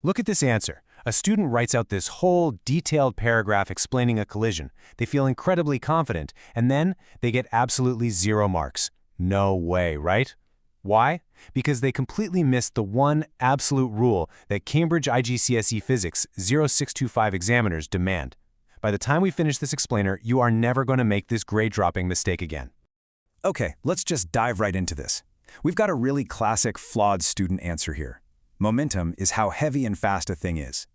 Look at this answer. A student writes out this whole detailed paragraph explaining a collision. They feel incredibly confident, and then they get absolutely 0 marks. No way, right? Why? Because they completely missed the one absolute rule that Cambridge IGCSE Physics 0625 examiners demand. By the time we finish this explainer, you are never going to make this grade-dropping mistake again. Okay, let's just dive right into this. We've got a really classic, flawed student answer here. Momentum is how heavy and fast a thing is.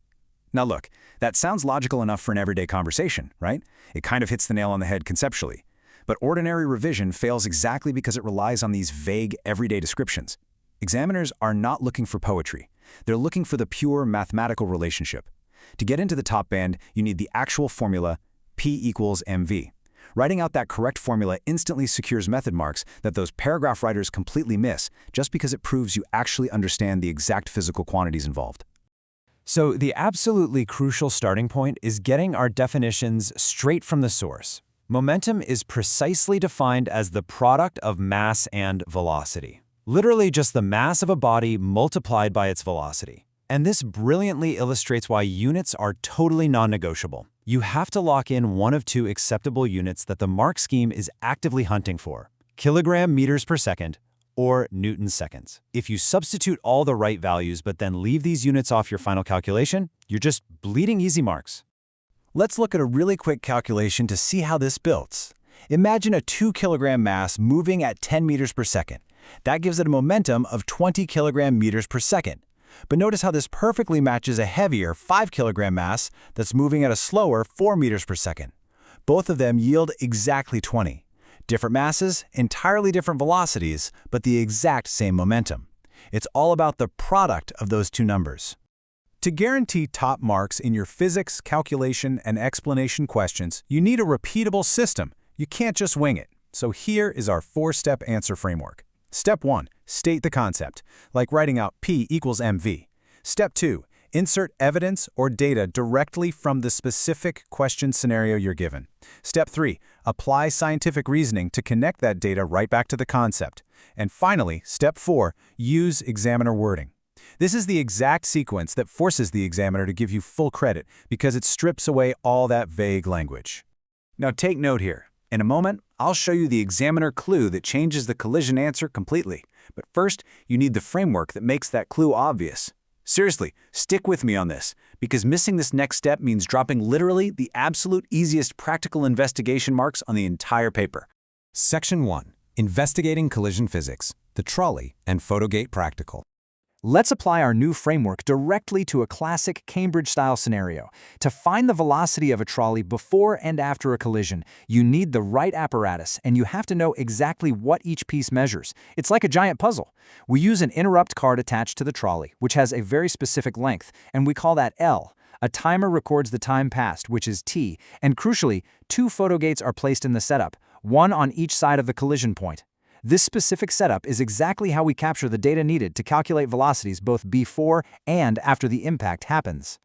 Now look, that sounds logical enough for an everyday conversation, right? It kind of hits the nail on the head conceptually. But ordinary revision fails exactly because it relies on these vague, everyday descriptions. Examiners are not looking for poetry. They're looking for the pure mathematical relationship. To get into the top band, you need the actual formula P equals mv. Writing out that correct formula instantly secures method marks that those paragraph writers completely miss, just because it proves you actually understand the exact physical quantities involved. So the absolutely crucial starting point is getting our definitions straight from the source. Momentum is precisely defined as the product of mass and velocity. Literally just the mass of a body multiplied by its velocity. And this brilliantly illustrates why units are totally non-negotiable. You have to lock in one of two acceptable units that the mark scheme is actively hunting for: kilogram meters per second or Newton seconds. If you substitute all the right values but then leave these units off your final calculation, you're just bleeding easy marks. Let's look at a really quick calculation to see how this builds. Imagine a 2-kilogram mass moving at 10 meters per second. That gives it a momentum of 20 kilogram meters per second. But notice how this perfectly matches a heavier 5-kilogram mass that's moving at a slower 4 meters per second. Both of them yield exactly 20. Different masses, entirely different velocities, but the exact same momentum. It's all about the product of those two numbers. To guarantee top marks in your physics, calculation, and explanation questions, you need a repeatable system. You can't just wing it. So here is our 4-step answer framework. Step 1. State the concept, like writing out P equals mv. Step 2. Insert evidence or data directly from the specific question scenario you're given. Step 3. Apply scientific reasoning to connect that data right back to the concept. And finally, Step 4. Use examiner wording. This is the exact sequence that forces the examiner to give you full credit because it strips away all that vague language. Now take note here. In a moment, I'll show you the examiner clue that changes the collision answer completely. But first, you need the framework that makes that clue obvious. Seriously, stick with me on this, because missing this next step means dropping literally the absolute easiest practical investigation marks on the entire paper. Section 1. Investigating Collision Physics, the Trolley and Photogate Practical. Let's apply our new framework directly to a classic Cambridge-style scenario. To find the velocity of a trolley before and after a collision, you need the right apparatus, and you have to know exactly what each piece measures. It's like a giant puzzle. We use an interrupt card attached to the trolley, which has a very specific length, and we call that L. A timer records the time passed, which is T, and crucially, 2 photogates are placed in the setup, one on each side of the collision point. This specific setup is exactly how we capture the data needed to calculate velocities both before and after the impact happens.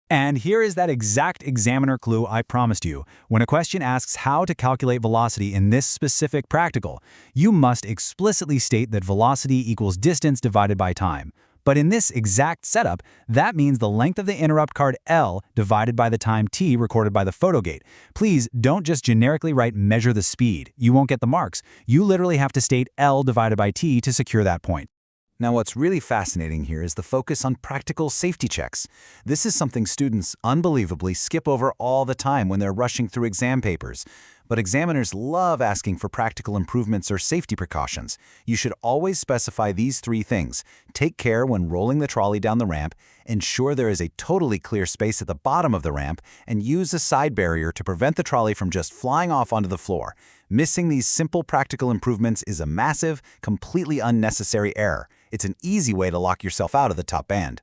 And here is that exact examiner clue I promised you. When a question asks how to calculate velocity in this specific practical, you must explicitly state that velocity equals distance divided by time. But in this exact setup, that means the length of the interrupt card L divided by the time t recorded by the photogate. Please don't just generically write measure the speed. You won't get the marks. You literally have to state L divided by t to secure that point. Now what's really fascinating here is the focus on practical safety checks. This is something students unbelievably skip over all the time when they're rushing through exam papers. But examiners love asking for practical improvements or safety precautions. You should always specify these 3 things. Take care when rolling the trolley down the ramp, ensure there is a totally clear space at the bottom of the ramp, and use a side barrier to prevent the trolley from just flying off onto the floor. Missing these simple practical improvements is a massive, completely unnecessary error. It's an easy way to lock yourself out of the top band.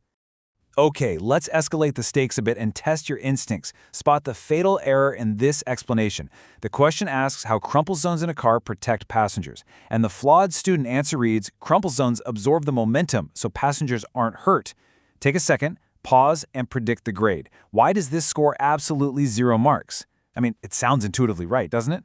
Okay, let's escalate the stakes a bit and test your instincts. Spot the fatal error in this explanation. The question asks how crumple zones in a car protect passengers. And the flawed student answer reads, crumple zones absorb the momentum so passengers aren't hurt. Take a second, pause, and predict the grade. Why does this score absolutely 0 marks? I mean, it sounds intuitively right, doesn't it?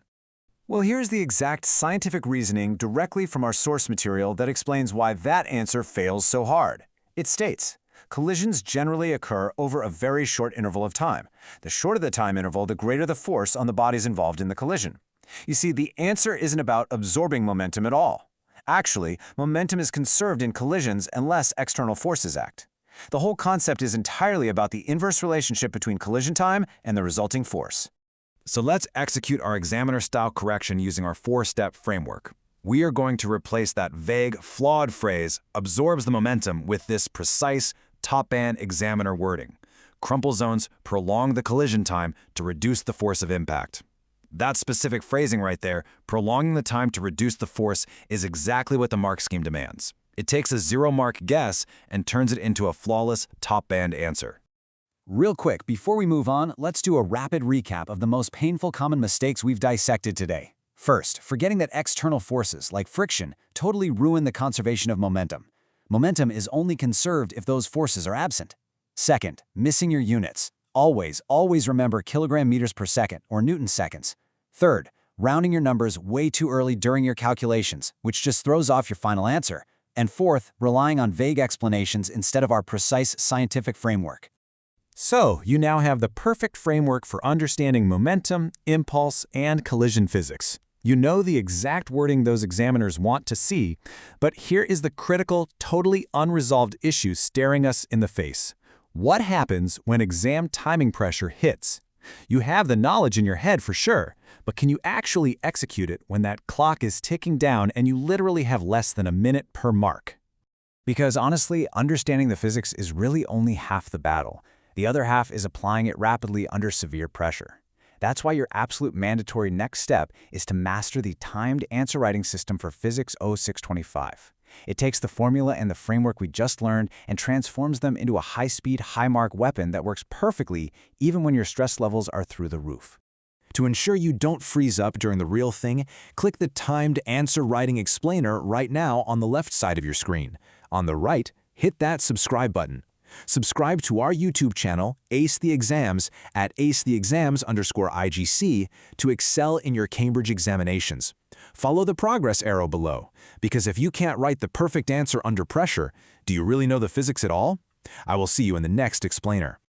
Well, here's the exact scientific reasoning directly from our source material that explains why that answer fails so hard. It states, Collisions generally occur over a very short interval of time. The shorter the time interval, the greater the force on the bodies involved in the collision. You see, the answer isn't about absorbing momentum at all. Actually, momentum is conserved in collisions unless external forces act. The whole concept is entirely about the inverse relationship between collision time and the resulting force. So let's execute our examiner-style correction using our 4-step framework. We are going to replace that vague, flawed phrase, absorbs the momentum, with this precise, top-band examiner wording. Crumple zones prolong the collision time to reduce the force of impact. That specific phrasing right there, prolonging the time to reduce the force, is exactly what the mark scheme demands. It takes a 0-mark guess and turns it into a flawless, top-band answer. Real quick, before we move on, let's do a rapid recap of the most painful common mistakes we've dissected today. First, forgetting that external forces, like friction, totally ruin the conservation of momentum. Momentum is only conserved if those forces are absent. Second, missing your units. Always remember kilogram meters per second or Newton seconds. Third, rounding your numbers way too early during your calculations, which just throws off your final answer. And fourth, relying on vague explanations instead of our precise scientific framework. So, you now have the perfect framework for understanding momentum, impulse, and collision physics. You know the exact wording those examiners want to see, but here is the critical, totally unresolved issue staring us in the face. What happens when exam timing pressure hits? You have the knowledge in your head for sure, but can you actually execute it when that clock is ticking down and you literally have less than a minute per mark? Because honestly, understanding the physics is really only half the battle. The other half is applying it rapidly under severe pressure. That's why your absolute mandatory next step is to master the timed answer writing system for Physics 0625. It takes the formula and the framework we just learned and transforms them into a high-speed, high-mark weapon that works perfectly even when your stress levels are through the roof. To ensure you don't freeze up during the real thing, click the timed answer writing explainer right now on the left side of your screen. On the right, hit that subscribe button. Subscribe to our YouTube channel, Ace the Exams, at acetheexams_IGC to excel in your Cambridge examinations. Follow the progress arrow below, because if you can't write the perfect answer under pressure, do you really know the physics at all? I will see you in the next explainer.